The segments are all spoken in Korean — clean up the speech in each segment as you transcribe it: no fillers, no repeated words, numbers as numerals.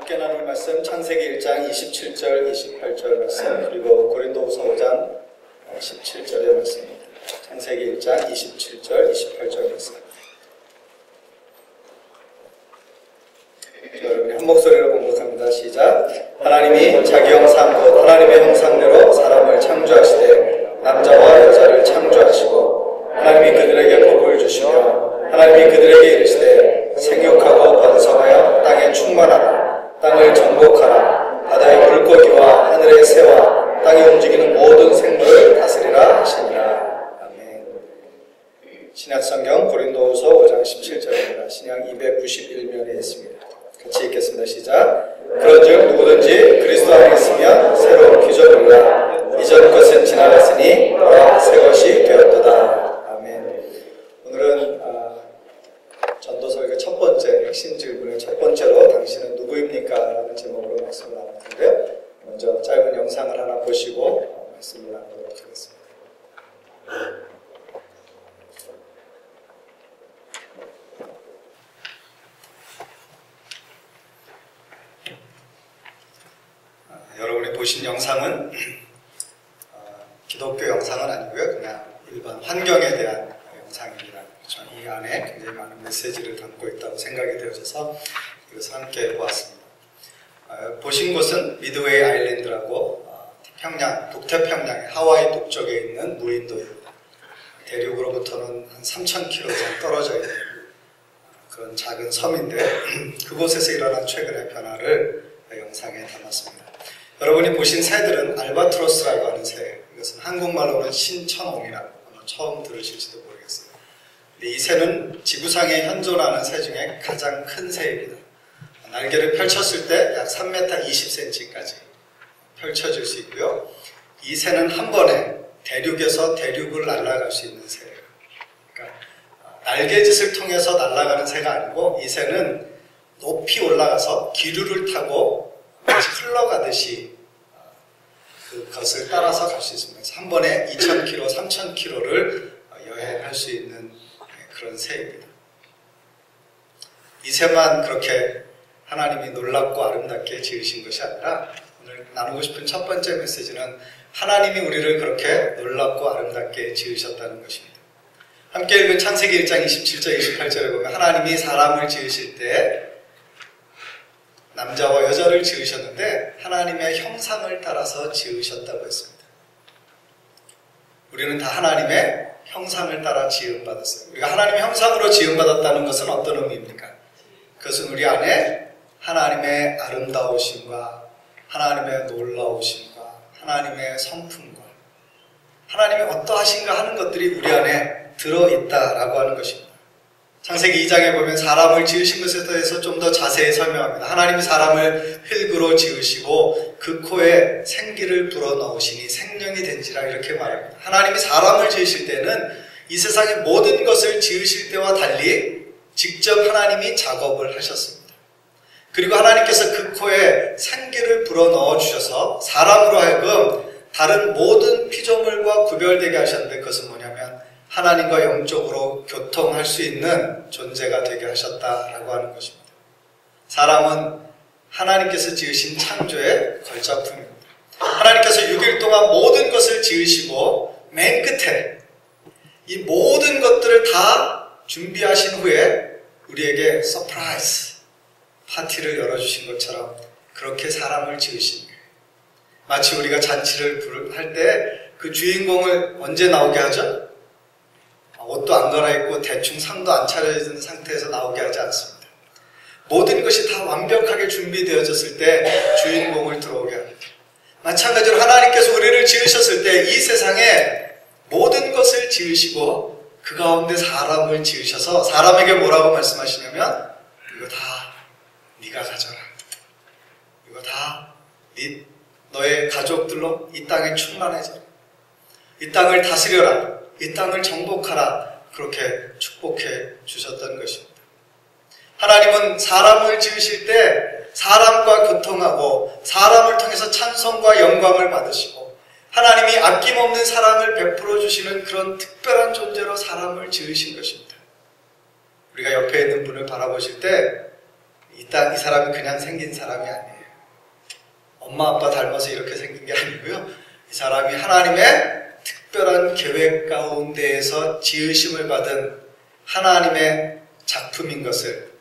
함께 나눌 말씀 창세기 1장 27절 28절 말씀, 그리고 고린도후서 5장 17절의 말씀입니다. 창세기 1장 27절 28절 말씀. 여러분이 한 목소리로 공독합니다. 시작. 하나님이 자기 형상 곧 하나님의 형상대로 사람을 창조하시되 남자와 여자를 창조하시고 하나님이 그들에게 복을 주시며 하나님이 그들에게 이르시되 생육하고 번성하여 땅에 충만하라. 땅을 정복하라. 바다의 물고기와 하늘의 새와 땅에 움직이는 모든 생물을 다스리라 하시니라. 아멘. 신약성경 고린도후서 5장 17절입니다. 신약 291면에 있습니다. 같이 읽겠습니다. 시작. 그런즉 누구든지 그리스도 안에 있으면 새로운 피조물이라. 이전 것은 지나갔으니 보라 새 것이 되었도다. 아멘. 오늘은 전도서의 첫 번째 핵심 질문의 첫 번째로 당신은 누구입니까? 라는 제목으로 말씀을 나눌 텐데요. 먼저 짧은 영상을 하나 보시고 말씀을 나누도록 하겠습니다. 여러분이 보신 영상은 기독교 영상은 아니고요. 그냥 일반 환경에 대한 영상입니다. 그렇죠? 이 안에 굉장히 많은 메시지를 담고 있다고 생각이 되어져서 이것을 함께 보았습니다. 보신 곳은 미드웨이 아일랜드라고 북태평양의 하와이 북쪽에 있는 무인도입니다. 대륙으로부터는 한 3,000km 이상 떨어져 있는 그런 작은 섬인데 그곳에서 일어난 최근의 변화를 영상에 담았습니다. 여러분이 보신 새들은 알바트로스라고 하는 새예요. 이것은 한국말로는 신천옹이라고 아마 처음 들으실지도 모르겠어요. 이 새는 지구상에 현존하는 새 중에 가장 큰 새입니다. 날개를 펼쳤을 때 약 3m 20cm까지 펼쳐질 수 있고요. 이 새는 한 번에 대륙에서 대륙을 날아갈 수 있는 새예요. 그러니까 날개짓을 통해서 날아가는 새가 아니고 이 새는 높이 올라가서 기류를 타고 마치 흘러가듯이 그것을 따라서 갈 수 있습니다. 그래서 한 번에 2,000km, 3,000km를 여행할 수 있는 그런 새입니다. 이 새만 그렇게 하나님이 놀랍고 아름답게 지으신 것이 아니라 오늘 나누고 싶은 첫 번째 메시지는 하나님이 우리를 그렇게 놀랍고 아름답게 지으셨다는 것입니다. 함께 읽은 창세기 1장 27절, 28절에 보면 하나님이 사람을 지으실 때 남자와 여자를 지으셨는데 하나님의 형상을 따라서 지으셨다고 했습니다. 우리는 다 하나님의 형상을 따라 지음받았어요. 우리가 하나님의 형상으로 지음받았다는 것은 어떤 의미입니까? 그것은 우리 안에 하나님의 아름다우심과 하나님의 놀라우심과 하나님의 성품과 하나님의 어떠하신가 하는 것들이 우리 안에 들어있다라고 하는 것입니다. 창세기 2장에 보면 사람을 지으신 것에 대해서 좀 더 자세히 설명합니다. 하나님이 사람을 흙으로 지으시고 그 코에 생기를 불어넣으시니 생명이 된지라 이렇게 말합니다. 하나님이 사람을 지으실 때는 이 세상의 모든 것을 지으실 때와 달리 직접 하나님이 작업을 하셨습니다. 그리고 하나님께서 그 코에 생기를 불어넣어 주셔서 사람으로 하여금 다른 모든 피조물과 구별되게 하셨는데 그것은 뭐냐면 하나님과 영적으로 교통할 수 있는 존재가 되게 하셨다라고 하는 것입니다. 사람은 하나님께서 지으신 창조의 걸작품입니다. 하나님께서 6일 동안 모든 것을 지으시고 맨 끝에 이 모든 것들을 다 준비하신 후에 우리에게 서프라이즈 파티를 열어주신 것처럼 그렇게 사람을 지으신 거예요. 마치 우리가 잔치를 할 때 그 주인공을 언제 나오게 하죠? 옷도 안 갈아입고 대충 상도 안 차려진 상태에서 나오게 하지 않습니다. 모든 것이 다 완벽하게 준비되어졌을 때 주인공을 들어오게 합니다. 마찬가지로 하나님께서 우리를 지으셨을 때 이 세상에 모든 것을 지으시고 그 가운데 사람을 지으셔서 사람에게 뭐라고 말씀하시냐면 이거 다 네가 가져라. 이거 다 너의 가족들로 이 땅에 충만해져라. 이 땅을 다스려라. 이 땅을 정복하라. 그렇게 축복해 주셨던 것입니다. 하나님은 사람을 지으실 때 사람과 교통하고 사람을 통해서 찬송과 영광을 받으시고 하나님이 아낌없는 사랑을 베풀어 주시는 그런 특별한 존재로 사람을 지으신 것입니다. 우리가 옆에 있는 분을 바라보실 때 이 사람이 그냥 생긴 사람이 아니에요. 엄마 아빠 닮아서 이렇게 생긴 게 아니고요. 이 사람이 하나님의 특별한 계획 가운데에서 지으심을 받은 하나님의 작품인 것을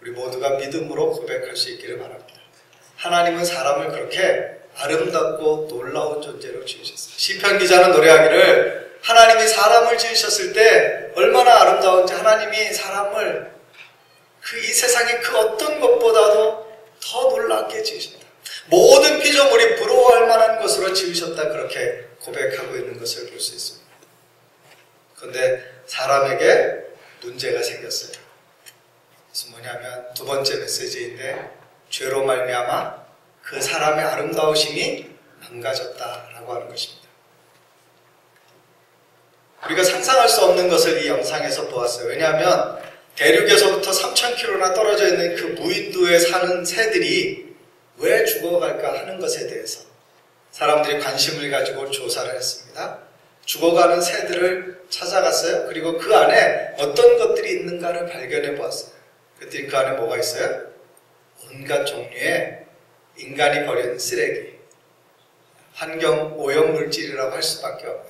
우리 모두가 믿음으로 고백할 수 있기를 바랍니다. 하나님은 사람을 그렇게 아름답고 놀라운 존재로 지으셨어요. 시편 기자는 노래하기를 하나님이 사람을 지으셨을 때 얼마나 아름다운지 하나님이 사람을 이 세상의 그 어떤 것보다도 더 놀랍게 지으셨다. 모든 피조물이 부러워할 만한 것으로 지으셨다. 그렇게 고백하고 있는 것을 볼 수 있습니다. 그런데 사람에게 문제가 생겼어요. 그래서 뭐냐면 두 번째 메시지인데 죄로 말미암아 그 사람의 아름다우심이 망가졌다라고 하는 것입니다. 우리가 상상할 수 없는 것을 이 영상에서 보았어요. 왜냐하면 대륙에서부터 3,000km나 떨어져 있는 그 무인도에 사는 새들이 왜 죽어갈까 하는 것에 대해서 사람들이 관심을 가지고 조사를 했습니다. 죽어가는 새들을 찾아갔어요. 그리고 그 안에 어떤 것들이 있는가를 발견해 보았어요. 그랬더니 그 안에 뭐가 있어요? 온갖 종류의 인간이 버린 쓰레기, 환경 오염물질이라고 할 수밖에 없는,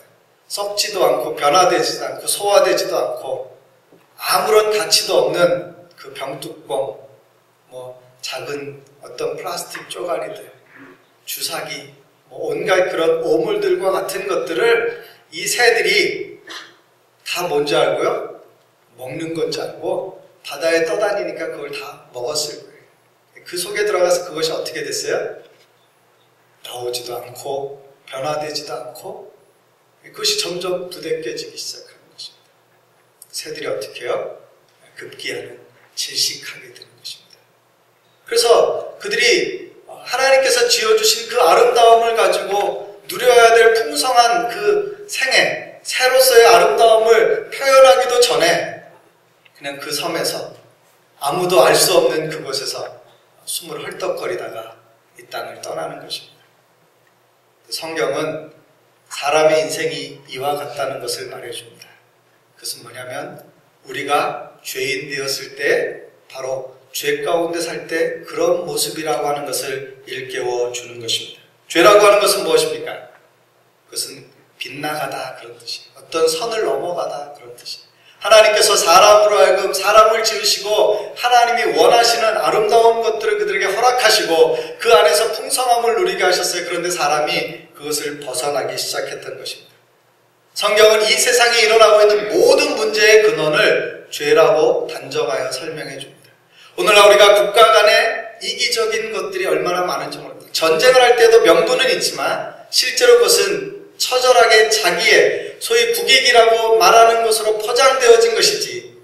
썩지도 않고 변화되지도 않고 소화되지도 않고 아무런 가치도 없는 그 병뚜껑, 작은 어떤 플라스틱 쪼가리들, 주사기, 온갖 그런 오물들과 같은 것들을 이 새들이 다 뭔지 알고요? 먹는 건지 알고 바다에 떠다니니까 그걸 다 먹었을 거예요. 그 속에 들어가서 그것이 어떻게 됐어요? 나오지도 않고 변화되지도 않고 그것이 점점 부대껴지기 시작하는 것입니다. 새들이 어떻게 해요? 급기야는 질식하게 되는 것입니다. 그래서 그들이 하나님께서 지어주신 그 아름다움을 가지고 누려야 될 풍성한 그 생애, 새로서의 아름다움을 표현하기도 전에 그냥 그 섬에서 아무도 알 수 없는 그곳에서 숨을 헐떡거리다가 이 땅을 떠나는 것입니다. 성경은 사람의 인생이 이와 같다는 것을 말해줍니다. 그것은 뭐냐면 우리가 죄인 되었을 때 바로 죄 가운데 살 때 그런 모습이라고 하는 것을 일깨워 주는 것입니다. 죄라고 하는 것은 무엇입니까? 그것은 빗나가다 그런 뜻이에요. 어떤 선을 넘어가다 그런 뜻이에요. 하나님께서 사람으로 하여금 사람을 지으시고 하나님이 원하시는 아름다운 것들을 그들에게 허락하시고 그 안에서 풍성함을 누리게 하셨어요. 그런데 사람이 그것을 벗어나기 시작했던 것입니다. 성경은 이 세상에 일어나고 있는 모든 문제의 근원을 죄라고 단정하여 설명해 줍니다. 오늘날 우리가 국가 간의 이기적인 것들이 얼마나 많은지 모릅니다. 전쟁을 할 때도 명분은 있지만 실제로 그것은 처절하게 자기의 소위 국익이라고 말하는 것으로 포장되어진 것이지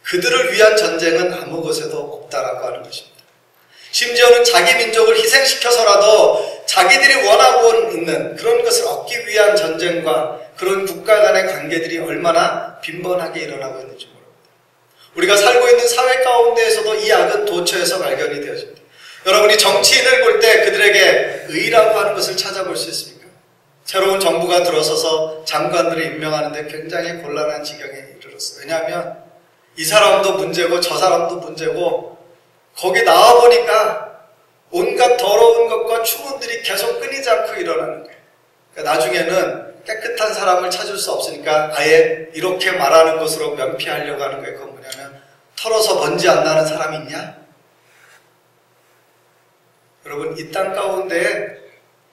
그들을 위한 전쟁은 아무 곳에도 없다라고 하는 것입니다. 심지어는 자기 민족을 희생시켜서라도 자기들이 원하고 있는 그런 것을 얻기 위한 전쟁과 그런 국가 간의 관계들이 얼마나 빈번하게 일어나고 있는지 모릅니다. 우리가 살고 있는 사회 가운데에서도 이 악은 도처에서 발견이 되어집니다. 여러분이 정치인을 볼 때 그들에게 의라고 하는 것을 찾아볼 수 있습니까? 새로운 정부가 들어서서 장관들을 임명하는데 굉장히 곤란한 지경에 이르렀어요. 왜냐하면 이 사람도 문제고 저 사람도 문제고 거기 나와보니까 온갖 더러운 것과 추문들이 계속 끊이지 않고 일어나는 거예요. 그러니까 나중에는 깨끗한 사람을 찾을 수 없으니까 아예 이렇게 말하는 것으로 면피하려고 하는 거예요. 그건 뭐냐면 털어서 먼지 안 나는 사람이 있냐? 여러분 이 땅 가운데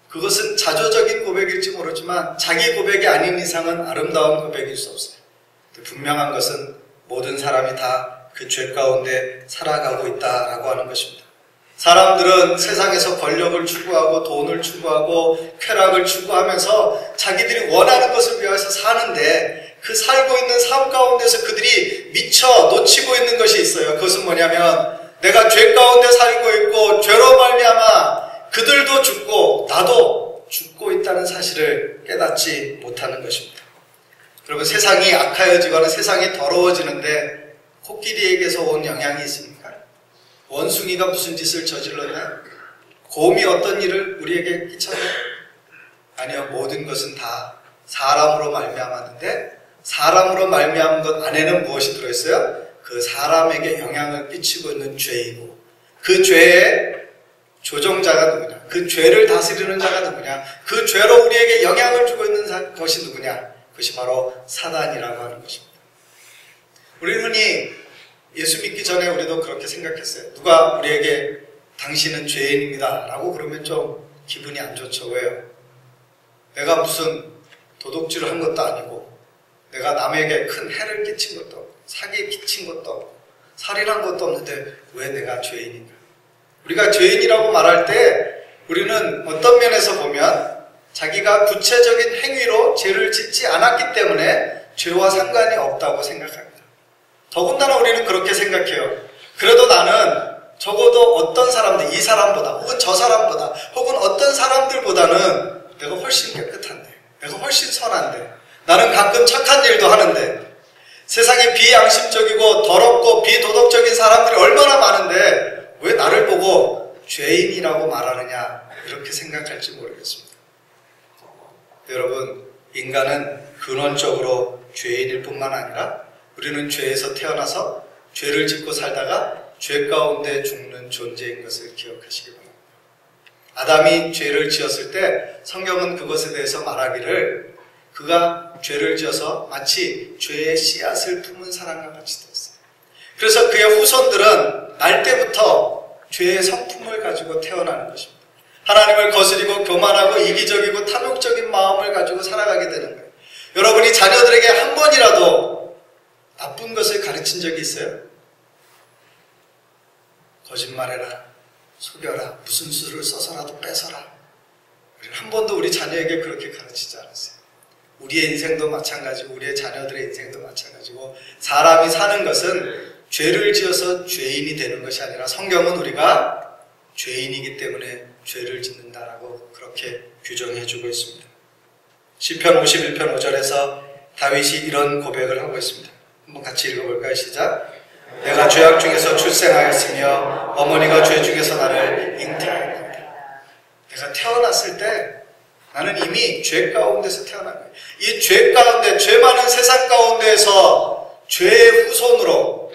그것은 자조적인 고백일지 모르지만 자기 고백이 아닌 이상은 아름다운 고백일 수 없어요. 분명한 것은 모든 사람이 다 그 죄 가운데 살아가고 있다라고 하는 것입니다. 사람들은 세상에서 권력을 추구하고 돈을 추구하고 쾌락을 추구하면서 자기들이 원하는 것을 위해서 사는데 그 살고 있는 삶 가운데서 그들이 미처 놓치고 있는 것이 있어요. 그것은 뭐냐면 내가 죄 가운데 살고 있고 죄로 말미암아 그들도 죽고 나도 죽고 있다는 사실을 깨닫지 못하는 것입니다. 여러분 세상이 악하여지거나 세상이 더러워지는데 코끼리에게서 온 영향이 있습니까? 원숭이가 무슨 짓을 저질렀나요? 곰이 어떤 일을 우리에게 끼쳤나요? 아니요, 모든 것은 다 사람으로 말미암았는데 사람으로 말미암은 것 안에는 무엇이 들어있어요? 그 사람에게 영향을 끼치고 있는 죄이고 그 죄의 조종자가 누구냐? 그 죄를 다스리는 자가 누구냐? 그 죄로 우리에게 영향을 주고 있는 것이 누구냐? 그것이 바로 사단이라고 하는 것입니다. 우리는 흔히 예수 믿기 전에 우리도 그렇게 생각했어요. 누가 우리에게 당신은 죄인입니다 라고 그러면 좀 기분이 안 좋죠. 왜요? 내가 무슨 도둑질을 한 것도 아니고 내가 남에게 큰 해를 끼친 것도 없고 사기 끼친 것도 없고 살인한 것도 없는데 왜 내가 죄인인가? 우리가 죄인이라고 말할 때 우리는 어떤 면에서 보면 자기가 구체적인 행위로 죄를 짓지 않았기 때문에 죄와 상관이 없다고 생각합니다. 더군다나 우리는 그렇게 생각해요. 그래도 나는 적어도 어떤 사람들, 이 사람보다 혹은 저 사람보다 혹은 어떤 사람들보다는 내가 훨씬 깨끗한데, 내가 훨씬 선한데, 나는 가끔 착한 일도 하는데, 세상에 비양심적이고 더럽고 비도덕적인 사람들이 얼마나 많은데 왜 나를 보고 죄인이라고 말하느냐 이렇게 생각할지 모르겠습니다. 여러분, 인간은 근원적으로 죄인일 뿐만 아니라 우리는 죄에서 태어나서 죄를 짓고 살다가 죄 가운데 죽는 존재인 것을 기억하시기 바랍니다. 아담이 죄를 지었을 때 성경은 그것에 대해서 말하기를 그가 죄를 지어서 마치 죄의 씨앗을 품은 사람과 같이 되었어요. 그래서 그의 후손들은 날 때부터 죄의 성품을 가지고 태어나는 것입니다. 하나님을 거스리고 교만하고 이기적이고 탐욕적인 마음을 가지고 살아가게 되는 거예요. 여러분이 자녀들에게 한 번이라도 나쁜 것을 가르친 적이 있어요? 거짓말해라, 속여라, 무슨 수를 써서라도 뺏어라. 우리는 한 번도 우리 자녀에게 그렇게 가르치지 않았어요. 우리의 인생도 마찬가지고 우리의 자녀들의 인생도 마찬가지고 사람이 사는 것은 죄를 지어서 죄인이 되는 것이 아니라 성경은 우리가 죄인이기 때문에 죄를 짓는다라고 그렇게 규정해주고 있습니다. 시편 51편 5절에서 다윗이 이런 고백을 하고 있습니다. 한번 같이 읽어볼까요? 시작. 내가 죄악 중에서 출생하였으며 어머니가 죄 중에서 나를 잉태하였다. 내가 태어났을 때 나는 이미 죄 가운데서 태어난 거예요. 이 죄 가운데, 죄 많은 세상 가운데에서 죄의 후손으로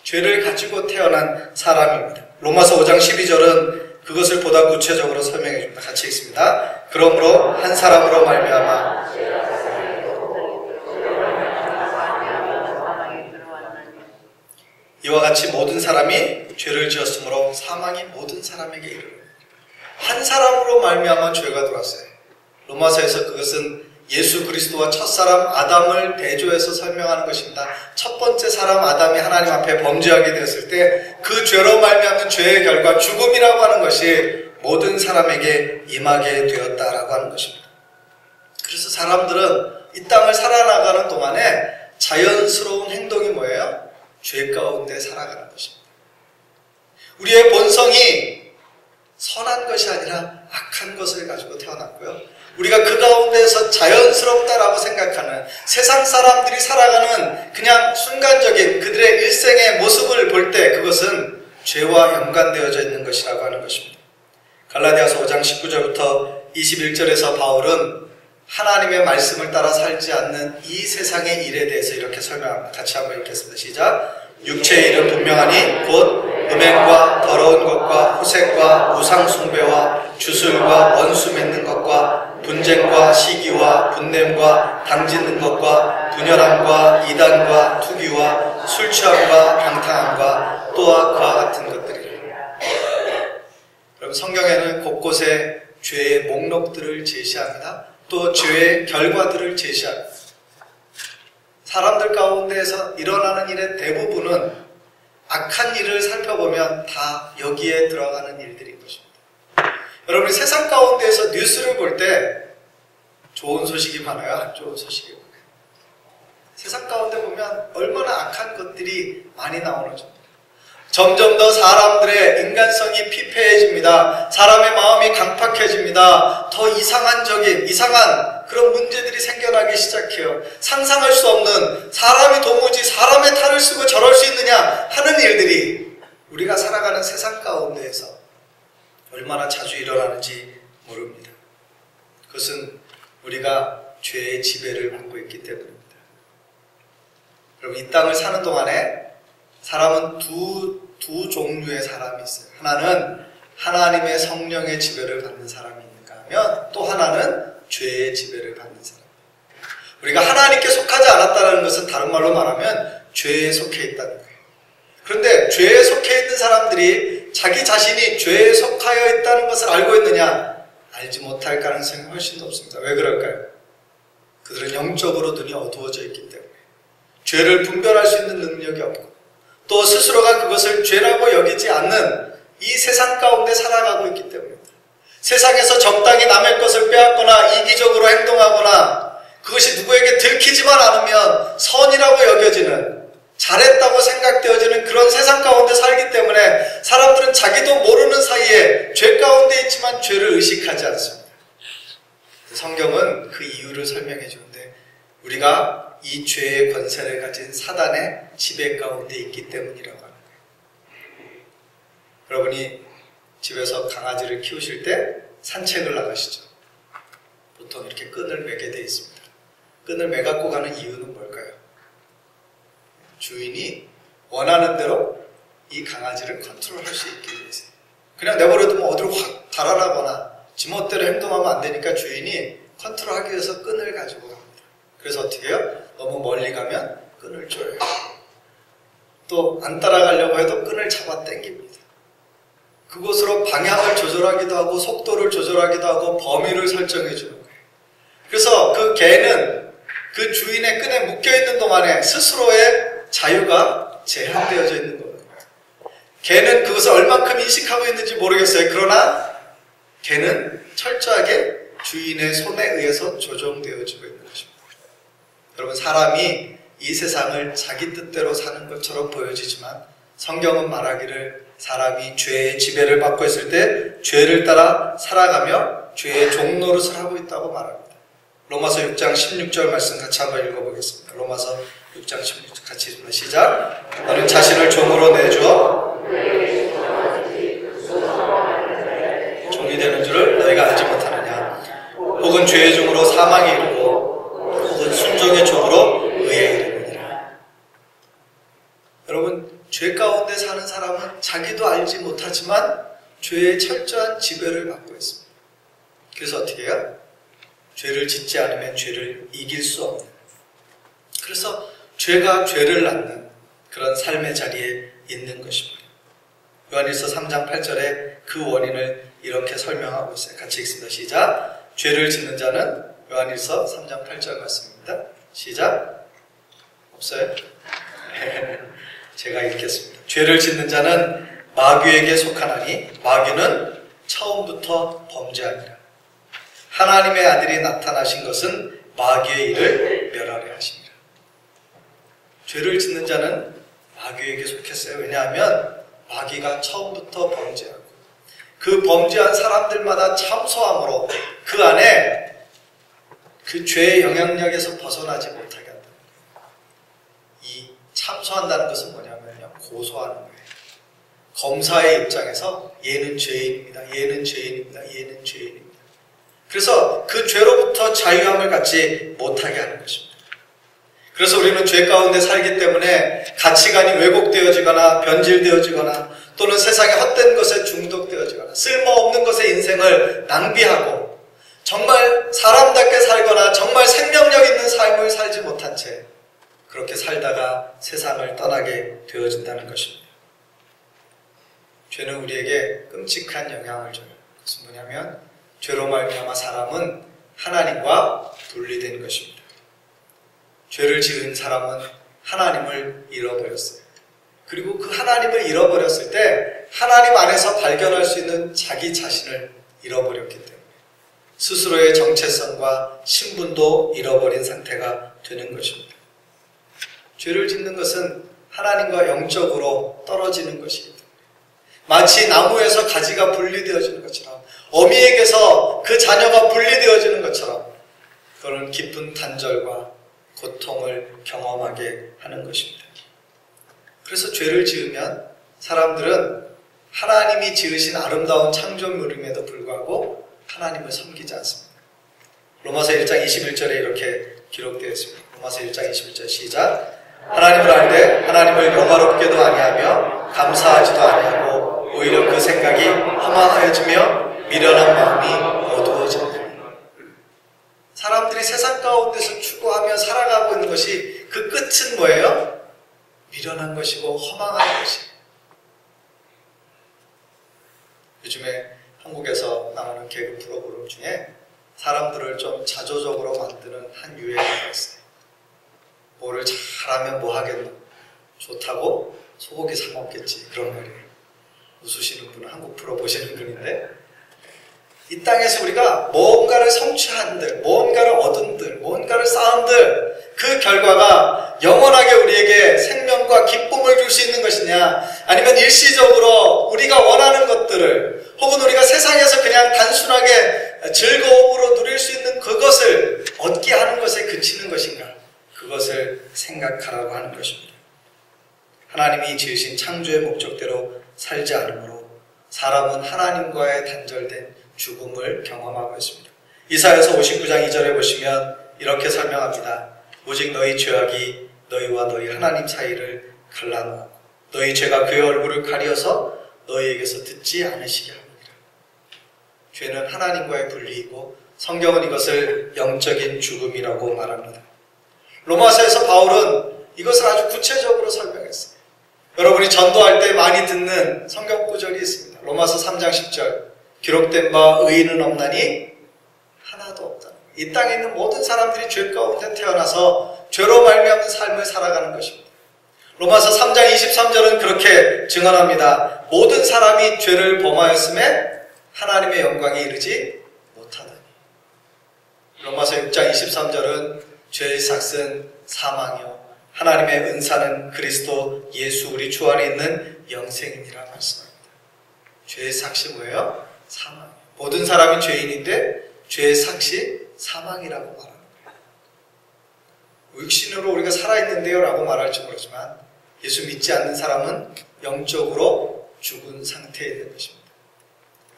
죄를 가지고 태어난 사람입니다. 로마서 5장 12절은 그것을 보다 구체적으로 설명해 줍니다. 같이 읽습니다. 그러므로 한 사람으로 말미암아 이와 같이 모든 사람이 죄를 지었으므로 사망이 모든 사람에게 이르러 한 사람으로 말미암아 죄가 들어왔어요. 로마서에서 그것은 예수 그리스도와 첫사람 아담을 대조해서 설명하는 것입니다. 첫 번째 사람 아담이 하나님 앞에 범죄하게 되었을 때 그 죄로 말미암는 죄의 결과 죽음이라고 하는 것이 모든 사람에게 임하게 되었다라고 하는 것입니다. 그래서 사람들은 이 땅을 살아나가는 동안에 자연스러운 행동이 뭐예요? 죄 가운데 살아가는 것입니다. 우리의 본성이 선한 것이 아니라 악한 것을 가지고 태어났고요. 우리가 그 가운데에서 자연스럽다라고 생각하는 세상 사람들이 살아가는 그냥 순간적인 그들의 일생의 모습을 볼 때 그것은 죄와 연관되어져 있는 것이라고 하는 것입니다. 갈라디아서 5장 19절부터 21절에서 바울은 하나님의 말씀을 따라 살지 않는 이 세상의 일에 대해서 이렇게 설명합니다. 같이 한번 읽겠습니다. 시작. 육체의 일은 분명하니 곧 음행과 더러운 것과 호색과 우상 숭배와 주술과 원수 맺는 것과 분쟁과 시기와 분냄과 당짓는 것과 분열함과 이단과 투기와 술 취함과 방탕함과 또한 그와 같은 것들이라. 여러분 성경에는 곳곳에 죄의 목록들을 제시합니다. 또 죄의 결과들을 제시합니다. 사람들 가운데에서 일어나는 일의 대부분은 악한 일을 살펴보면 다 여기에 들어가는 일들인 것입니다. 여러분이 세상 가운데에서 뉴스를 볼 때 좋은 소식이 많아요? 안 좋은 소식이 많아요? 세상 가운데 보면 얼마나 악한 것들이 많이 나오는지 점점 더 사람들의 인간성이 피폐해집니다. 사람의 마음이 강팍해집니다. 더 이상한 그런 문제들이 생겨나기 시작해요. 상상할 수 없는 사람이 도무지 사람의 탈을 쓰고 저럴 수 있느냐 하는 일들이 우리가 살아가는 세상 가운데에서 얼마나 자주 일어나는지 모릅니다. 그것은 우리가 죄의 지배를 받고 있기 때문입니다. 여러분 이 땅을 사는 동안에 사람은 두 종류의 사람이 있어요. 하나는 하나님의 성령의 지배를 받는 사람이 있는가 하면 또 하나는 죄의 지배를 받는 사람. 우리가 하나님께 속하지 않았다는 것은 다른 말로 말하면 죄에 속해 있다는 거예요. 그런데 죄에 속해 있는 사람들이 자기 자신이 죄에 속하여 있다는 것을 알고 있느냐? 알지 못할 가능성이 훨씬 높습니다. 왜 그럴까요? 그들은 영적으로 눈이 어두워져 있기 때문에 죄를 분별할 수 있는 능력이 없고 또 스스로가 그것을 죄라고 여기지 않는 이 세상 가운데 살아가고 있기 때문입니다. 세상에서 적당히 남의 것을 빼앗거나 이기적으로 행동하거나 그것이 누구에게 들키지만 않으면 선이라고 여겨지는 잘했다고 생각되어지는 그런 세상 가운데 살기 때문에 사람들은 자기도 모르는 사이에 죄 가운데 있지만 죄를 의식하지 않습니다. 성경은 그 이유를 설명해 주는데 우리가 이 죄의 권세를 가진 사단의 지배 가운데 있기 때문이라고 합니다. 여러분이 집에서 강아지를 키우실 때 산책을 나가시죠. 보통 이렇게 끈을 매게 되어 있습니다. 끈을 매갖고 가는 이유는 뭘까요? 주인이 원하는 대로 이 강아지를 컨트롤할 수 있기 위해서. 그냥 내버려두면 어디로 확 달아나거나 지멋대로 행동하면 안 되니까 주인이 컨트롤하기 위해서 끈을 가지고 갑니다. 그래서 어떻게 해요? 너무 멀리 가면 끈을 조여요. 또 안 따라가려고 해도 끈을 잡아 당깁니다. 그곳으로 방향을 조절하기도 하고 속도를 조절하기도 하고 범위를 설정해 주는 거예요. 그래서 그 개는 그 주인의 끈에 묶여있는 동안에 스스로의 자유가 제한되어져 있는 겁니다. 개는 그것을 얼만큼 인식하고 있는지 모르겠어요. 그러나 개는 철저하게 주인의 손에 의해서 조정되어지고 있는 것입니다. 여러분, 사람이 이 세상을 자기 뜻대로 사는 것처럼 보여지지만 성경은 말하기를 사람이 죄의 지배를 받고 있을 때 죄를 따라 살아가며 죄의 종노릇을 하고 있다고 말합니다. 로마서 6장 16절 말씀 같이 한번 읽어보겠습니다. 로마서 6장 16절 같이 읽습니다. 시작. 너는 자신을 종으로 내주어 종이 되는 줄을 너희가 알지 못하느냐. 혹은 죄의 종으로 사망에 이르고 혹은 순종의 종으로 의에 이르느니라. 여러분, 죄 가운데 사는 사람은 자기도 알지 못하지만 죄의 철저한 지배를 받고 있습니다. 그래서 어떻게 해요? 죄를 짓지 않으면 죄를 이길 수 없는, 그래서 죄가 죄를 낳는 그런 삶의 자리에 있는 것입니다. 요한일서 3장 8절에 그 원인을 이렇게 설명하고 있어요. 같이 읽습니다. 시작. 죄를 짓는 자는, 요한일서 3장 8절 말씀입니다. 시작. 없어요? 제가 읽겠습니다. 죄를 짓는 자는 마귀에게 속하나니 마귀는 처음부터 범죄하니라. 하나님의 아들이 나타나신 것은 마귀의 일을 멸하려 하심이라. 죄를 짓는 자는 마귀에게 속했어요. 왜냐하면 마귀가 처음부터 범죄하고 그 범죄한 사람들마다 참소함으로 그 안에 그 죄의 영향력에서 벗어나지 못하게 한다. 이 참소한다는 것은 뭐냐면요, 고소하는 거예요. 검사의 입장에서 얘는 죄인입니다. 얘는 죄인입니다. 얘는 죄인입니다. 그래서 그 죄로부터 자유함을 갖지 못하게 하는 것입니다. 그래서 우리는 죄 가운데 살기 때문에 가치관이 왜곡되어지거나 변질되어지거나 또는 세상의 헛된 것에 중독되어지거나 쓸모없는 것에 인생을 낭비하고 정말 사람답게 살거나 정말 생명력 있는 삶을 살지 못한 채 그렇게 살다가 세상을 떠나게 되어진다는 것입니다. 죄는 우리에게 끔찍한 영향을 줘요. 그것은 뭐냐면 죄로 말미암아 사람은 하나님과 분리된 것입니다. 죄를 지은 사람은 하나님을 잃어버렸어요. 그리고 그 하나님을 잃어버렸을 때 하나님 안에서 발견할 수 있는 자기 자신을 잃어버렸기 때문에 스스로의 정체성과 신분도 잃어버린 상태가 되는 것입니다. 죄를 짓는 것은 하나님과 영적으로 떨어지는 것이기 때문에 마치 나무에서 가지가 분리되어지는 것처럼 어미에게서 그 자녀가 분리되어지는 것처럼 그런 깊은 단절과 고통을 경험하게 하는 것입니다. 그래서 죄를 지으면 사람들은 하나님이 지으신 아름다운 창조물임에도 불구하고 하나님을 섬기지 않습니다. 로마서 1장 21절에 이렇게 기록되어 있습니다. 로마서 1장 21절 시작. 하나님을 알 때 하나님을 영화롭게도 아니하며 감사하지도 아니하고 오히려 그 생각이 허망하여지며 미련한 마음이 어두워집니다. 사람들이 세상 가운데서 추구하며 살아가고 있는 것이 그 끝은 뭐예요? 미련한 것이고 허망한 것이에요. 요즘에 한국에서 나오는 개그 프로그램 중에 사람들을 좀 자조적으로 만드는 한 유행어가 있어요. 뭐를 잘하면 뭐 하겠노? 좋다고 소고기 사 먹겠지. 그런 말이에요. 웃으시는 분은 한국 프로 보시는 분인데, 이 땅에서 우리가 뭔가를 성취한들, 뭔가를 얻은들, 뭔가를 쌓은들, 그 결과가 영원하게 우리에게 생명과 기쁨을 줄 수 있는 것이냐, 아니면 일시적으로 우리가 원하는 것들을, 혹은 우리가 세상에서 그냥 단순하게 즐거움으로 누릴 수 있는 그것을 얻게 하는 것에 그치는 것인가, 그것을 생각하라고 하는 것입니다. 하나님이 지으신 창조의 목적대로 살지 않으므로 사람은 하나님과의 단절된 죽음을 경험하고 있습니다. 이사야서 59장 2절에 보시면 이렇게 설명합니다. 오직 너희 죄악이 너희와 너희 하나님 사이를 갈라놓고 너희 죄가 그의 얼굴을 가려서 너희에게서 듣지 않으시게 합니다. 죄는 하나님과의 분리이고 성경은 이것을 영적인 죽음이라고 말합니다. 로마서에서 바울은 이것을 아주 구체적으로 설명했어요. 여러분이 전도할 때 많이 듣는 성경 구절이 있습니다. 로마서 3장 10절, 기록된 바 의인은 없나니 하나도 없다. 이 땅에 있는 모든 사람들이 죄 가운데 태어나서 죄로 말미암는 삶을 살아가는 것입니다. 로마서 3장 23절은 그렇게 증언합니다. 모든 사람이 죄를 범하였음에 하나님의 영광에 이르지 못하다니. 로마서 6장 23절은 죄의 삭은 사망이요 하나님의 은사는 그리스도 예수 우리 주 안에 있는 영생이니라 말씀합니다. 죄의 삭이 뭐예요? 사망. 모든 사람이 죄인인데 죄의 삭이 사망이라고 말하는 거예요. 육신으로 우리가 살아있는데요 라고 말할지 모르지만 예수 믿지 않는 사람은 영적으로 죽은 상태에 있는 것입니다.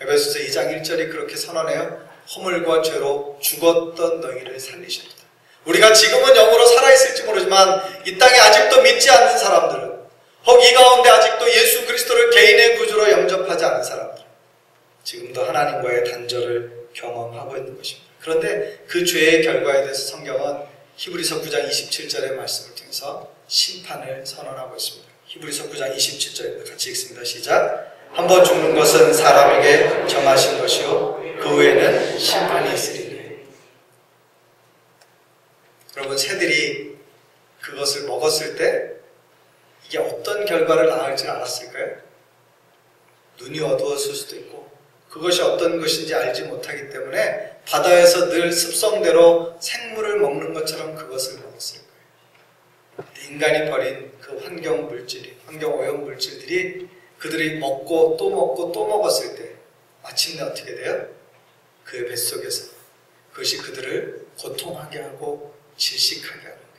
에베소서 2장 1절이 그렇게 선언해요. 허물과 죄로 죽었던 너희를 살리셨다. 우리가 지금은 영으로 살아있을지 모르지만 이 땅에 아직도 믿지 않는 사람들은, 혹 이 가운데 아직도 예수 그리스도를 개인의 구주로 영접하지 않은 사람들, 지금도 하나님과의 단절을 경험하고 있는 것입니다. 그런데 그 죄의 결과에 대해서 성경은 히브리서 9장 27절의 말씀을 통해서 심판을 선언하고 있습니다. 히브리서 9장 27절입니다. 같이 읽습니다. 시작. 한번 죽는 것은 사람에게 정하신 것이요 그 후에는 심판이 있으리니. 여러분, 새들이 그것을 먹었을 때 이게 어떤 결과를 낳을지 알았을까요? 눈이 어두웠을 수도 있고 그것이 어떤 것인지 알지 못하기 때문에 바다에서 늘 습성대로 생물을 먹는 것처럼 그것을 먹었을 거예요. 인간이 버린 그 환경 오염 물질들이 그들이 먹고 또 먹고 또 먹었을 때 마침내 어떻게 돼요? 그의 뱃속에서 그것이 그들을 고통하게 하고 질식하게 하는 거예요.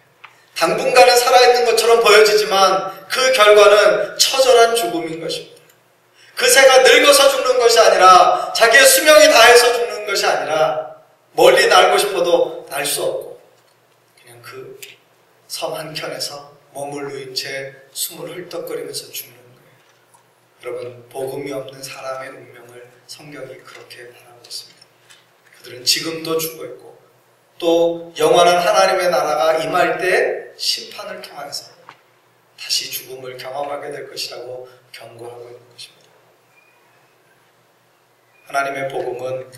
당분간은 살아있는 것처럼 보여지지만 그 결과는 처절한 죽음인 것입니다. 그 새가 늙어서 죽는 것이 아니라 자기의 수명이 다해서 죽는 것이 아니라 멀리 날고 싶어도 날 수 없고 그냥 그 섬 한켠에서 몸을 누인 채 숨을 헐떡거리면서 죽는 거예요. 여러분, 복음이 없는 사람의 운명을 성경이 그렇게 말하고 있습니다. 그들은 지금도 죽어있고 또 영원한 하나님의 나라가 임할 때 심판을 통해서 다시 죽음을 경험하게 될 것이라고 경고하고 있는 것입니다. 하나님의 복음은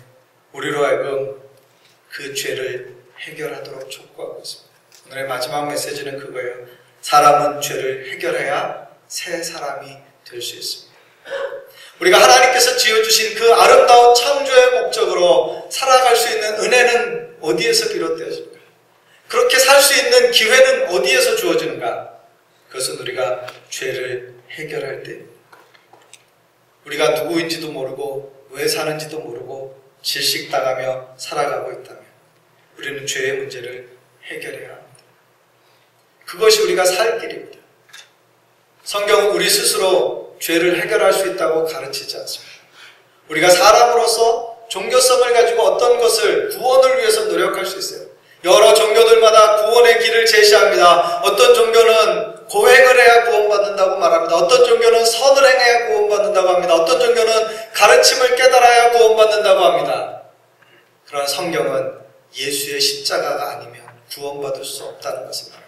우리로 하여금 그 죄를 해결하도록 촉구하고 있습니다. 오늘의 마지막 메시지는 그거예요. 사람은 죄를 해결해야 새 사람이 될 수 있습니다. 우리가 하나님께서 지어주신 그 아름다운 창조의 목적으로 살아갈 수 있는 은혜는 어디에서 비롯되었습니까? 그렇게 살 수 있는 기회는 어디에서 주어지는가? 그것은 우리가 죄를 해결할 때, 우리가 누구인지도 모르고 왜 사는지도 모르고 질식당하며 살아가고 있다면 우리는 죄의 문제를 해결해야 합니다. 그것이 우리가 살 길입니다. 성경은 우리 스스로 죄를 해결할 수 있다고 가르치지 않습니다. 우리가 사람으로서 종교성을 가지고 어떤 것을 구원을 위해서 노력할 수 있어요. 여러 종교들마다 구원의 길을 제시합니다. 어떤 종교는 고행을 해야 구원받는다고 말합니다. 어떤 종교는 선을 행해야 구원받는다고 합니다. 어떤 종교는 가르침을 깨달아야 구원받는다고 합니다. 그러나 성경은 예수의 십자가가 아니면 구원받을 수 없다는 것을 말합니다.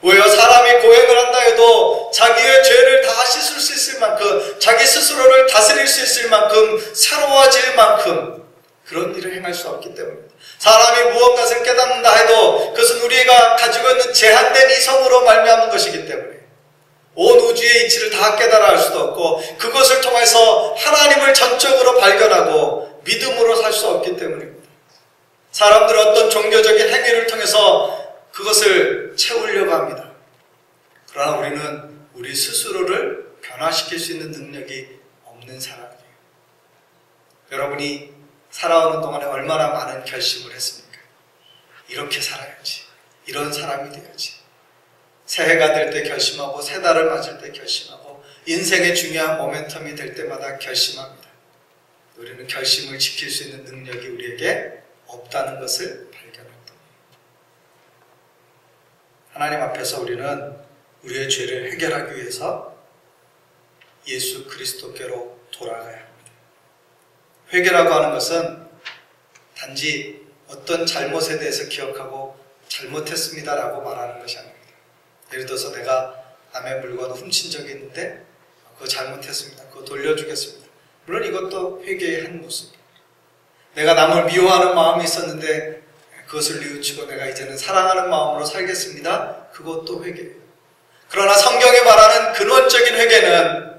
오히려 사람이 고행을 한다 해도 자기의 죄를 다 씻을 수 있을 만큼, 자기 스스로를 다스릴 수 있을 만큼, 새로워질 만큼 그런 일을 행할 수 없기 때문입니다. 사람이 무언가를 깨닫는다 해도 그것은 우리가 가지고 있는 제한된 이성으로 말미암은 것이기 때문에 온 우주의 이치를 다 깨달아 할 수도 없고, 그것을 통해서 하나님을 전적으로 발견하고 믿음으로 살 수 없기 때문입니다. 사람들은 어떤 종교적인 행위를 통해서 그것을 채우려고 합니다. 그러나 우리는 우리 스스로를 변화시킬 수 있는 능력이 없는 사람이에요. 여러분이 살아오는 동안에 얼마나 많은 결심을 했습니까? 이렇게 살아야지, 이런 사람이 돼야지. 새해가 될 때 결심하고, 새 달을 맞을 때 결심하고, 인생의 중요한 모멘텀이 될 때마다 결심합니다. 우리는 결심을 지킬 수 있는 능력이 우리에게 없다는 것을 발견합니다. 하나님 앞에서 우리는 우리의 죄를 해결하기 위해서 예수 그리스도께로 돌아가야 합니다. 회개라고 하는 것은 단지 어떤 잘못에 대해서 기억하고 잘못했습니다라고 말하는 것이 아닙니다. 예를 들어서 내가 남의 물건을 훔친 적이 있는데 그거 잘못했습니다. 그거 돌려주겠습니다. 물론 이것도 회개의 한 모습입니다. 내가 남을 미워하는 마음이 있었는데 그것을 뉘우치고 내가 이제는 사랑하는 마음으로 살겠습니다. 그것도 회개예요. 그러나 성경이 말하는 근원적인 회개는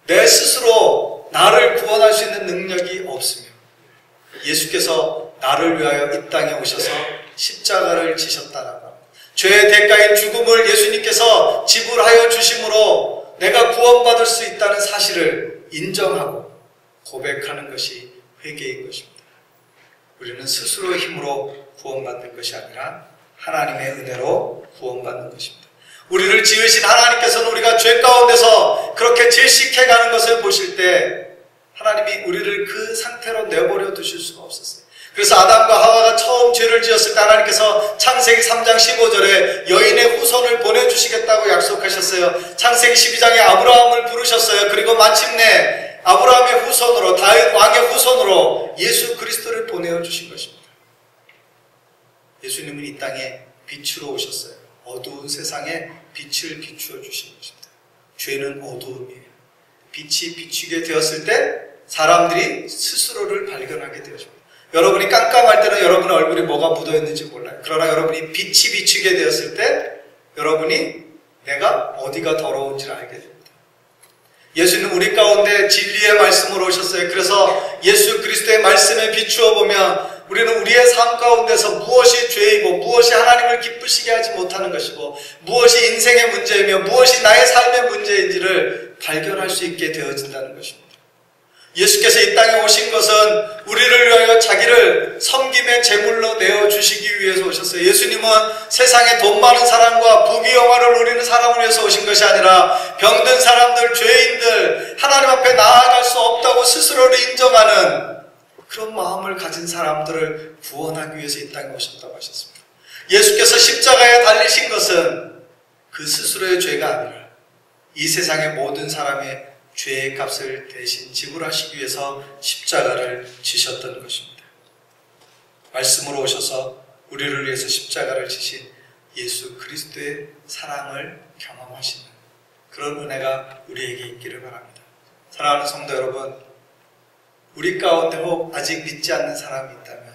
내 스스로 나를 구원할 수 있는 능력이 없으며 예수께서 나를 위하여 이 땅에 오셔서 십자가를 지셨다라고 합니다. 죄의 대가인 죽음을 예수님께서 지불하여 주심으로 내가 구원받을 수 있다는 사실을 인정하고 고백하는 것이 회개인 것입니다. 우리는 스스로의 힘으로 구원받는 것이 아니라 하나님의 은혜로 구원받는 것입니다. 우리를 지으신 하나님께서는 우리가 죄 가운데서 그렇게 질식해가는 것을 보실 때 하나님이 우리를 그 상태로 내버려 두실 수가 없었어요. 그래서 아담과 하와가 처음 죄를 지었을 때 하나님께서 창세기 3장 15절에 여인의 후손을 보내주시겠다고 약속하셨어요. 창세기 12장에 아브라함을 부르셨어요. 그리고 마침내 아브라함의 후손으로, 다윗 왕의 후손으로 예수 그리스도를 보내주신 것입니다. 예수님은 이 땅에 빛으로 오셨어요. 어두운 세상에 빛을 비추어 주신 것입니다. 죄는 어두움이에요. 빛이 비추게 되었을 때 사람들이 스스로를 발견하게 되어집니다. 여러분이 깜깜할 때는 여러분의 얼굴에 뭐가 묻어있는지 몰라요. 그러나 여러분이 빛이 비추게 되었을 때 여러분이 내가 어디가 더러운지를 알게 됩니다. 예수는 우리 가운데 진리의 말씀으로 오셨어요. 그래서 예수 그리스도의 말씀에 비추어 보면 우리는 우리의 삶 가운데서 무엇이 죄이고 무엇이 하나님을 기쁘시게 하지 못하는 것이고 무엇이 인생의 문제이며 무엇이 나의 삶의 문제인지를 발견할 수 있게 되어진다는 것입니다. 예수께서 이 땅에 오신 것은 우리를 위하여 자기를 섬김의 제물로 내어주시기 위해서 오셨어요. 예수님은 세상에 돈 많은 사람과 부귀영화를 누리는 사람을 위해서 오신 것이 아니라 병든 사람들, 죄인들, 하나님 앞에 나아갈 수 없다고 스스로를 인정하는 그런 마음을 가진 사람들을 구원하기 위해서 이 땅에 오셨다고 하셨습니다. 예수께서 십자가에 달리신 것은 그 스스로의 죄가 아니라 이 세상의 모든 사람의 죄의 값을 대신 지불하시기 위해서 십자가를 지셨던 것입니다. 말씀으로 오셔서 우리를 위해서 십자가를 지신 예수 그리스도의 사랑을 경험하시는 그런 은혜가 우리에게 있기를 바랍니다. 사랑하는 성도 여러분, 우리 가운데 혹 아직 믿지 않는 사람이 있다면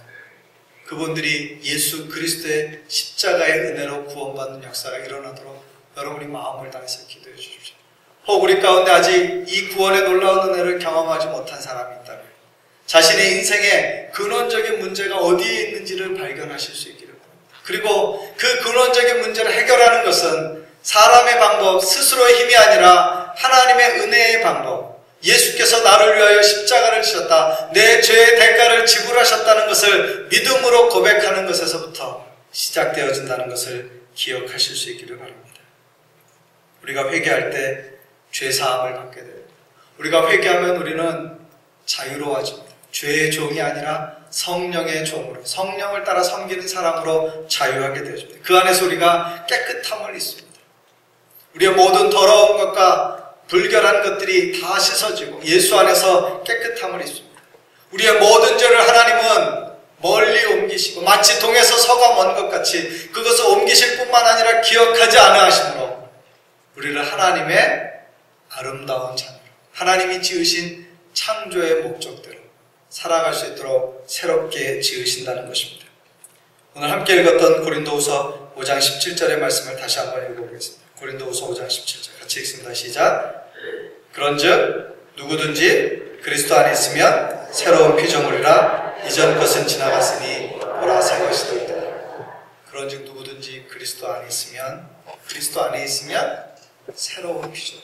그분들이 예수 그리스도의 십자가의 은혜로 구원받는 역사가 일어나도록 여러분이 마음을 다해서 기도해 주십시오. 혹 우리 가운데 아직 이 구원의 놀라운 은혜를 경험하지 못한 사람이 있다면 자신의 인생의 근원적인 문제가 어디에 있는지를 발견하실 수 있기를 바랍니다. 그리고 그 근원적인 문제를 해결하는 것은 사람의 방법, 스스로의 힘이 아니라 하나님의 은혜의 방법, 예수께서 나를 위하여 십자가를 지셨다, 내 죄의 대가를 지불하셨다는 것을 믿음으로 고백하는 것에서부터 시작되어진다는 것을 기억하실 수 있기를 바랍니다. 우리가 회개할 때 죄사함을 받게 됩니다. 우리가 회개하면 우리는 자유로워집니다. 죄의 종이 아니라 성령의 종으로, 성령을 따라 섬기는 사람으로 자유하게 되어집니다. 그 안에서 우리가 깨끗함을 입습니다. 우리의 모든 더러운 것과 불결한 것들이 다 씻어지고 예수 안에서 깨끗함을 입습니다. 우리의 모든 죄를 하나님은 멀리 옮기시고 마치 동에서 서가 먼 것 같이 그것을 옮기실 뿐만 아니라 기억하지 않아 하심으로 우리를 하나님의 아름다운 자녀로, 하나님이 지으신 창조의 목적대로 살아갈 수 있도록 새롭게 지으신다는 것입니다. 오늘 함께 읽었던 고린도후서 5장 17절의 말씀을 다시 한번 읽어보겠습니다. 고린도후서 5장 17절 같이 읽습니다. 시작. 그런즉 누구든지 그리스도 안에 있으면 새로운 피조물이라 이전 것은 지나갔으니 보라 새 것이 되었다. 그런즉 누구든지 그리스도 안에 있으면 새로운 피조물.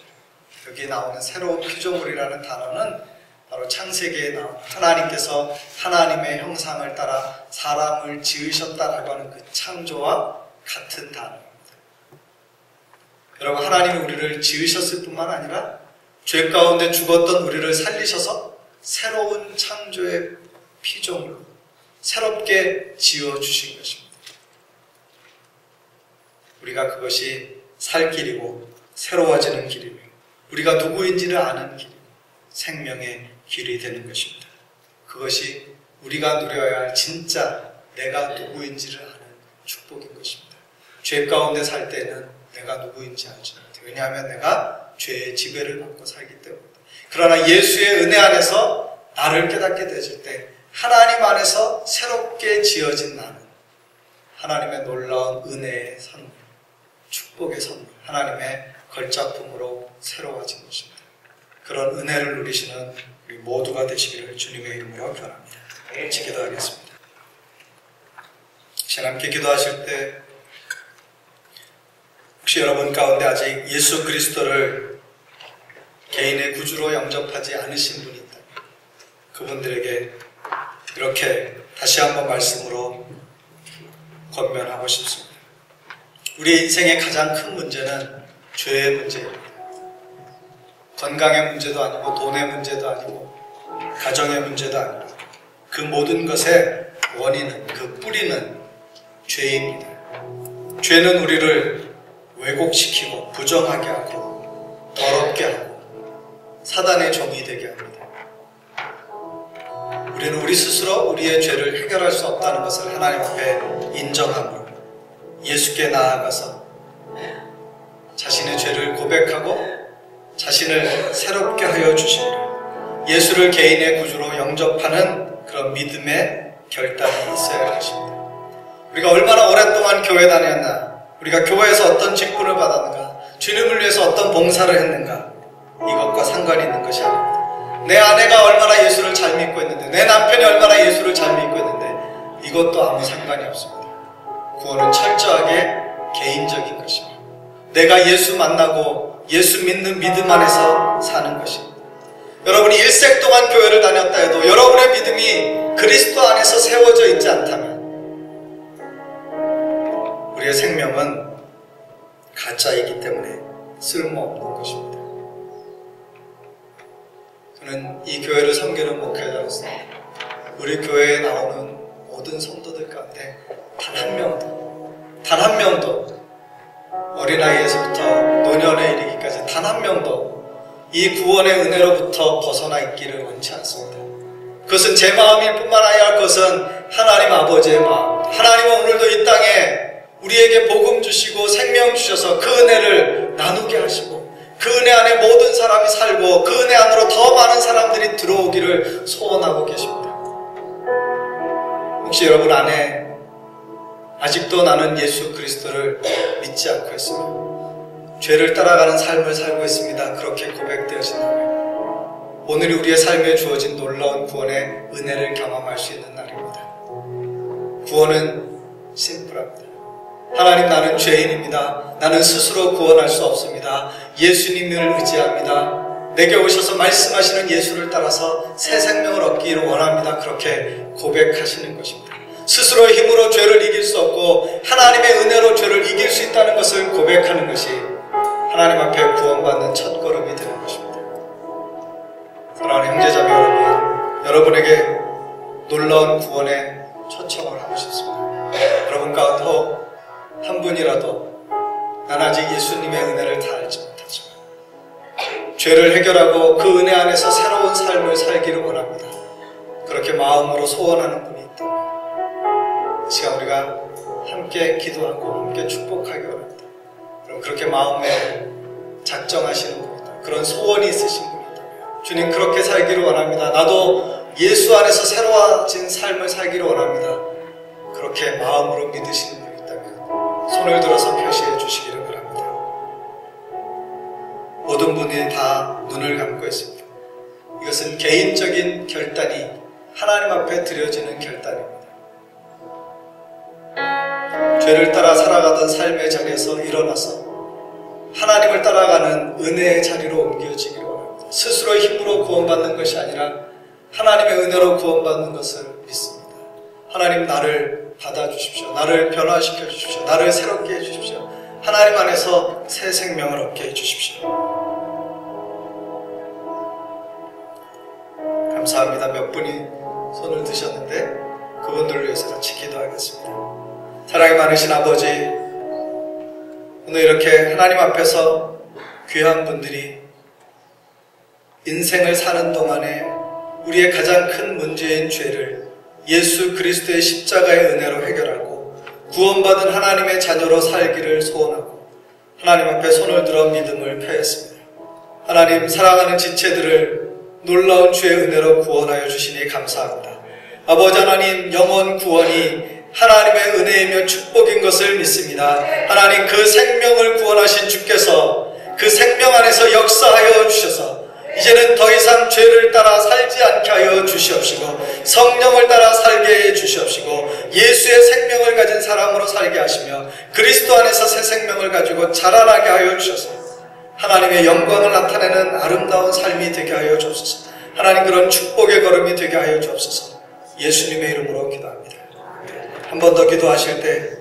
여기에 나오는 새로운 피조물이라는 단어는 바로 창세기에 나온 하나님께서 하나님의 형상을 따라 사람을 지으셨다라고 하는 그 창조와 같은 단어입니다. 여러분, 하나님이 우리를 지으셨을 뿐만 아니라 죄 가운데 죽었던 우리를 살리셔서 새로운 창조의 피조물로 새롭게 지어주신 것입니다. 우리가 그것이 살 길이고 새로워지는 길이며 우리가 누구인지를 아는 길이고 생명의 길이 되는 것입니다. 그것이 우리가 누려야 할 진짜 내가 누구인지를 아는 축복인 것입니다. 죄 가운데 살 때는 내가 누구인지 알지 못해요. 왜냐하면 내가 죄의 지배를 받고 살기 때문입니다. 그러나 예수의 은혜 안에서 나를 깨닫게 되질 때 하나님 안에서 새롭게 지어진 나는 하나님의 놀라운 은혜의 선물, 축복의 선물, 하나님의 걸작품으로 새로워진 것입니다. 그런 은혜를 누리시는 우리 모두가 되시기를 주님의 이름으로 권합니다. 같이 기도하겠습니다. 함께 기도하실 때 혹시 여러분 가운데 아직 예수 그리스도를 개인의 구주로 영접하지 않으신 분이 있다면 그분들에게 이렇게 다시 한번 말씀으로 권면하고 싶습니다. 우리 인생의 가장 큰 문제는 죄의 문제입니다. 건강의 문제도 아니고 돈의 문제도 아니고 가정의 문제도 아니고 그 모든 것의 원인은, 그 뿌리는 죄입니다. 죄는 우리를 왜곡시키고 부정하게 하고 더럽게 하고 사단의 종이 되게 합니다. 우리는 우리 스스로 우리의 죄를 해결할 수 없다는 것을 하나님 앞에 인정함으로 예수께 나아가서 자신의 죄를 고백하고 자신을 새롭게 하여 주시기를 예수를 개인의 구주로 영접하는 그런 믿음의 결단이 있어야 할 것입니다. 우리가 얼마나 오랫동안 교회 다녔나, 우리가 교회에서 어떤 직분을 받았는가, 주님을 위해서 어떤 봉사를 했는가, 이것과 상관이 있는 것이 아닙니다. 내 아내가 얼마나 예수를 잘 믿고 있는데, 내 남편이 얼마나 예수를 잘 믿고 있는데 이것도 아무 상관이 없습니다. 구원은 철저하게 개인적인 것입니다. 내가 예수 만나고 예수 믿는 믿음 안에서 사는 것입니다. 여러분이 일생 동안 교회를 다녔다 해도 여러분의 믿음이 그리스도 안에서 세워져 있지 않다면 우리의 생명은 가짜이기 때문에 쓸모없는 것입니다. 저는 이 교회를 섬기는 목회자로서 우리 교회에 나오는 모든 성도들 가운데 단 한 명도 어린아이에서부터 노년에 이르기까지 단 한 명도 이 구원의 은혜로부터 벗어나 있기를 원치 않습니다. 그것은 제 마음일 뿐만 아니라 그것은 하나님 아버지의 마음. 하나님은 오늘도 이 땅에 우리에게 복음 주시고 생명 주셔서 그 은혜를 나누게 하시고 그 은혜 안에 모든 사람이 살고 그 은혜 안으로 더 많은 사람들이 들어오기를 소원하고 계십니다. 혹시 여러분 안에 아직도 나는 예수 그리스도를 믿지 않고 있으며 죄를 따라가는 삶을 살고 있습니다. 그렇게 고백되어진다면 오늘이 우리의 삶에 주어진 놀라운 구원의 은혜를 경험할 수 있는 날입니다. 구원은 심플합니다. 하나님, 나는 죄인입니다. 나는 스스로 구원할 수 없습니다. 예수님을 의지합니다. 내게 오셔서 말씀하시는 예수를 따라서 새 생명을 얻기를 원합니다. 그렇게 고백하시는 것입니다. 스스로의 힘으로 죄를 이길 수 없고 하나님의 은혜로 죄를 이길 수 있다는 것을 고백하는 것이 하나님 앞에 구원받는 첫걸음이 되는 것입니다. 사랑하는 형제자매 여러분, 여러분에게 놀라운 구원에 초청을 하고 싶습니다. 여러분 가운데 한 분이라도 난 아직 예수님의 은혜를 다 알지 못하지만 죄를 해결하고 그 은혜 안에서 새로운 삶을 살기를 원합니다. 그렇게 마음으로 소원하는 분이 있다면 이 시간 우리가 함께 기도하고 함께 축복하기 원합니다. 그럼 그렇게 마음에 작정하시는 분이다, 그런 소원이 있으신 분이 있다면 주님 그렇게 살기를 원합니다. 나도 예수 안에서 새로워진 삶을 살기를 원합니다. 그렇게 마음으로 믿으시는 분이 있다면 손을 들어서 표시해 주시기를 바랍니다. 모든 분이 다 눈을 감고 있습니다. 이것은 개인적인 결단이 하나님 앞에 드려지는 결단입니다. 죄를 따라 살아가던 삶의 자리에서 일어나서 하나님을 따라가는 은혜의 자리로 옮겨지기를 원합니다. 스스로의 힘으로 구원받는 것이 아니라 하나님의 은혜로 구원받는 것을 믿습니다. 하나님 나를 받아주십시오. 나를 변화시켜 주십시오. 나를 새롭게 해주십시오. 하나님 안에서 새 생명을 얻게 해주십시오. 감사합니다. 몇 분이 손을 드셨는데 그분들을 위해서 같이 기도하겠습니다. 사랑이 많으신 아버지, 오늘 이렇게 하나님 앞에서 귀한 분들이 인생을 사는 동안에 우리의 가장 큰 문제인 죄를 예수 그리스도의 십자가의 은혜로 해결하고 구원받은 하나님의 자녀로 살기를 소원하고 하나님 앞에 손을 들어 믿음을 표했습니다. 하나님, 사랑하는 지체들을 놀라운 주의 은혜로 구원하여 주시니 감사합니다. 아버지 하나님, 영원 구원이 하나님의 은혜이며 축복인 것을 믿습니다. 하나님, 그 생명을 구원하신 주께서 그 생명 안에서 역사하여 주셔서 이제는 더 이상 죄를 따라 살지 않게 하여 주시옵시고 성령을 따라 살게 해 주시옵시고 예수의 생명을 가진 사람으로 살게 하시며 그리스도 안에서 새 생명을 가지고 자라나게 하여 주셔서 하나님의 영광을 나타내는 아름다운 삶이 되게 하여 주옵소서. 하나님, 그런 축복의 걸음이 되게 하여 주옵소서. 예수님의 이름으로 기도합니다. 한 번 더 기도하실 때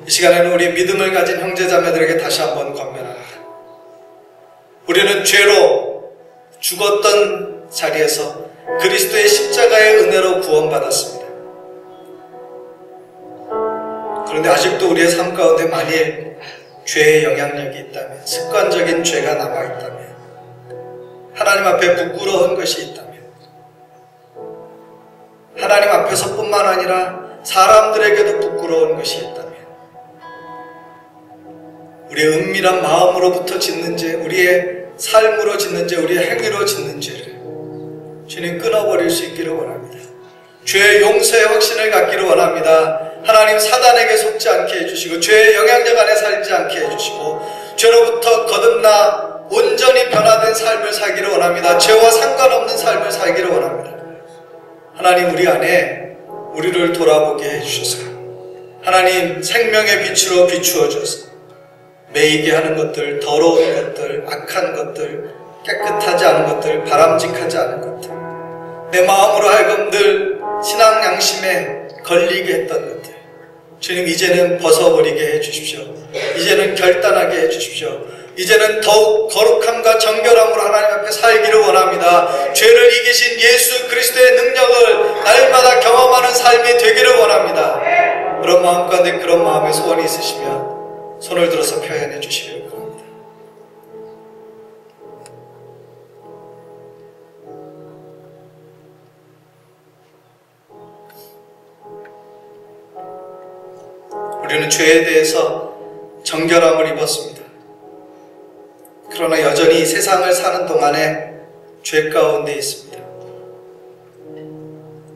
이 시간에는 우리 믿음을 가진 형제자매들에게 다시 한번 권면합니다. 우리는 죄로 죽었던 자리에서 그리스도의 십자가의 은혜로 구원받았습니다. 그런데 아직도 우리의 삶 가운데 만일 죄의 영향력이 있다면, 습관적인 죄가 남아있다면, 하나님 앞에 부끄러운 것이 있다면, 하나님 앞에서 뿐만 아니라 사람들에게도 부끄러운 것이 있다면, 우리의 은밀한 마음으로부터 짓는 죄, 우리의 삶으로 짓는 죄, 우리의 행위로 짓는 죄를 주님 끊어버릴 수 있기를 원합니다. 죄의 용서의 확신을 갖기를 원합니다. 하나님, 사단에게 속지 않게 해주시고 죄의 영향력 안에 살지 않게 해주시고 죄로부터 거듭나 온전히 변화된 삶을 살기를 원합니다. 죄와 상관없는 삶을 살기를 원합니다. 하나님, 우리 안에 우리를 돌아보게 해주셔서 하나님, 생명의 빛으로 비추어 주셔서 매이게 하는 것들, 더러운 것들, 악한 것들, 깨끗하지 않은 것들, 바람직하지 않은 것들, 내 마음으로 하여금 늘 신앙 양심에 걸리게 했던 것들, 주님 이제는 벗어버리게 해주십시오. 이제는 결단하게 해주십시오. 이제는 더욱 거룩함과 정결함으로 하나님 앞에 살기를 원합니다. 죄를 이기신 예수 그리스도의 능력을 날마다 경험하는 삶이 되기를 원합니다. 그런 마음 가운데 그런 마음의 소원이 있으시면 손을 들어서 표현해 주시길 바랍니다. 우리는 죄에 대해서 정결함을 입었습니다. 그러나 여전히 세상을 사는 동안에 죄 가운데 있습니다.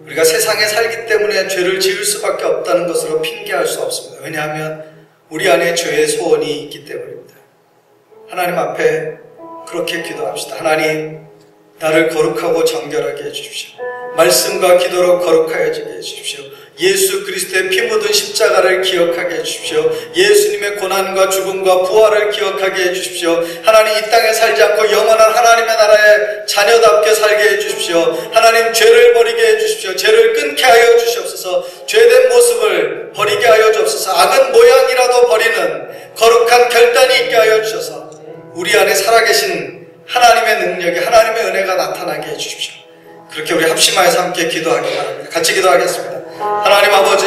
우리가 세상에 살기 때문에 죄를 지을 수밖에 없다는 것으로 핑계할 수 없습니다. 왜냐하면 우리 안에 죄의 소원이 있기 때문입니다. 하나님 앞에 그렇게 기도합시다. 하나님, 나를 거룩하고 정결하게 해주십시오. 말씀과 기도로 거룩하여지게 해주십시오. 예수 그리스도의 피 묻은 십자가를 기억하게 해주십시오. 예수님의 고난과 죽음과 부활을 기억하게 해주십시오. 하나님, 이 땅에 살지 않고 영원한 하나님의 나라의 자녀답게 살게 해주십시오. 하나님, 죄를 버리게 해주십시오. 죄를 끊게 하여 주시옵소서. 죄된 모습을 버리게 하여 주옵소서. 악은 모양이라도 버리는 거룩한 결단이 있게 하여 주셔서 우리 안에 살아계신 하나님의 능력이, 하나님의 은혜가 나타나게 해주십시오. 그렇게 우리 합심하여서 함께 기도하기 바랍니다. 같이 기도하겠습니다. 하나님 아버지,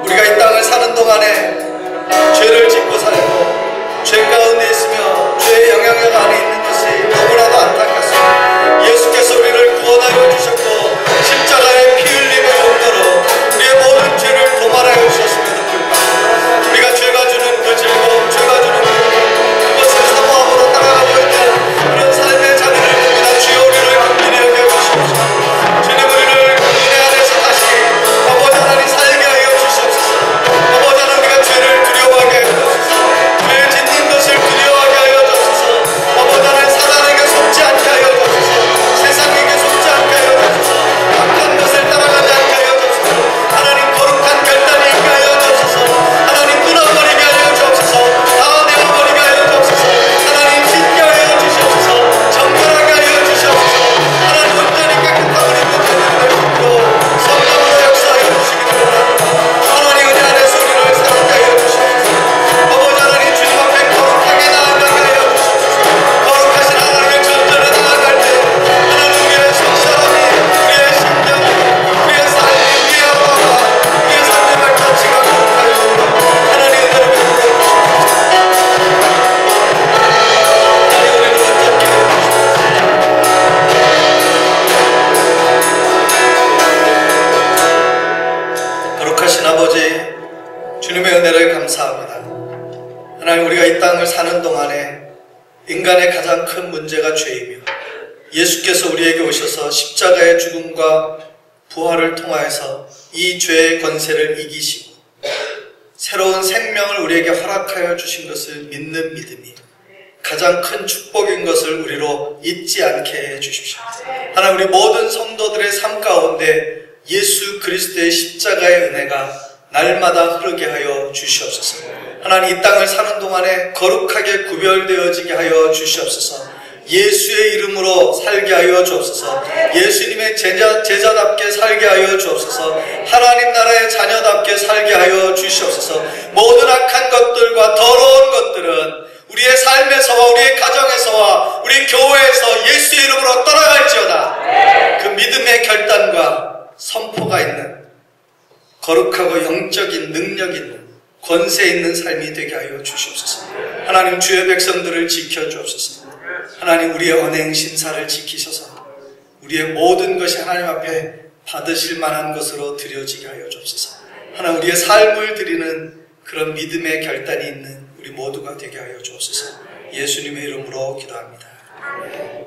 우리가 이 땅을 사는 동안에 죄를 짓고 살고 죄 가운데 있으며 죄의 영향력 안에 있는 것이 너무나도 안타깝습니다. 예수께서 우리를 구원하여 주셨고 십자가의 피 흘림의 용도로 우리의 모든 죄를 도말하여 주셨음에도 불구하고 우리가 죄가 주는 그 즐거움, 죄가 주는 그것을 사모함으로 따라가고 있는 그런 삶의 자리를 봅니다. 주여 우리를 긍휼히 여겨주시옵소서. 주님, 우리를 은혜 안에서 다시 아버지 하나님 살게 하여 주시옵소서. 아버지 하나님, 우리가 죄를 두려워하게 하여 주옵소서. 죄 짓는 것을 두려워하게 하여 주옵소서. 아버지 하나님, 사단에게 속지 않게 하여 주옵소서. 세상에게 속지 않게 하여 주옵소서. 악한 것을 따라가지 않게 하여 주옵소서. 하나님, 거룩한 결단이 있게 하여 주옵소서. 하나님, 끊어버리게 하여 주옵소서. 다 내어버리게 하여 주옵소서. 하나님, 씻게 하여 주시옵소서. 정결하게 하여 주시옵소서. 하나님, 온전히 깨끗한 우리 모두를 굽고 성령으로 역사하여 주시기를 원합니다. 하나님, 은혜 안에서 우리를 살게 하여 주시옵소서. 아버지 하나님, 주님 앞에 거룩하게 나아가게 하여 주시옵소서. 거룩하신 하나님의 전전에 나아갈 때 하나님, 우리의 속사람이, 우리의 심령이, 우리의 삶이, 우리의 마음과 우리의 삶의 발자취가 거룩하여 주옵소서. 하나님, 은혜를 베풀어 주시옵소서. 하나님, 우리를 붙잡게 하여 주시옵소서. 거룩하신 아버지, 주님의 은혜를 감사합니다. 하나님, 우리가 이 땅을 사는 동안에 인간의 가장 큰 문제가 죄이며 예수께서 우리에게 오셔서 십자가의 죽음과 부활을 통하여서 이 죄의 권세를 이기시고 새로운 생명을 우리에게 허락하여 주신 것을 믿는 믿음이 가장 큰 축복인 것을 우리로 잊지 않게 해 주십시오. 하나님, 우리 모든 성도들의 삶 가운데 예수 그리스도의 십자가의 은혜가 날마다 흐르게 하여 주시옵소서. 하나님, 이 땅을 사는 동안에 거룩하게 구별되어지게 하여 주시옵소서. 예수의 이름으로 살게 하여 주옵소서. 예수님의 제자답게 살게 하여 주옵소서. 하나님 나라의 자녀답게 살게 하여 주시옵소서. 모든 악한 것들과 더러운 것들은 우리의 삶에서와 우리의 가정에서와 우리 교회에서 예수의 이름으로 떠나갈지어다. 그 믿음의 결단과 선포가 있는 거룩하고 영적인 능력 있는 권세 있는 삶이 되게 하여 주시옵소서. 하나님, 주의 백성들을 지켜주옵소서. 하나님, 우리의 언행 신사를 지키셔서 우리의 모든 것이 하나님 앞에 받으실 만한 것으로 드려지게 하여 주옵소서. 하나님, 우리의 삶을 드리는 그런 믿음의 결단이 있는 우리 모두가 되게 하여 주옵소서. 예수님의 이름으로 기도합니다. 아멘.